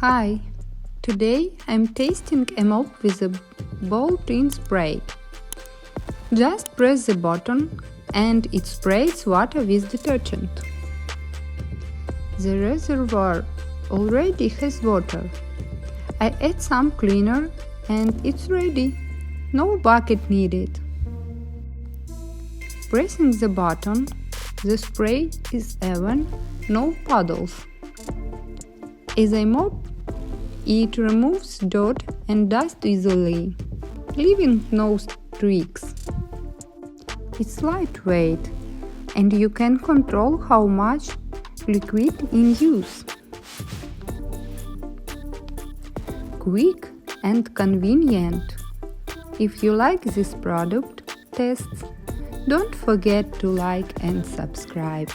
Hi, today I'm tasting a mop with a ball peen spray. Just press the button and it sprays water with detergent. The reservoir already has water. I add some cleaner and it's ready. No bucket needed. Pressing the button, the spray is even, no puddles. As I mop, it removes dirt and dust easily, leaving no streaks. It's lightweight, and you can control how much liquid in use. Quick and convenient. If you like this product tests, don't forget to like and subscribe.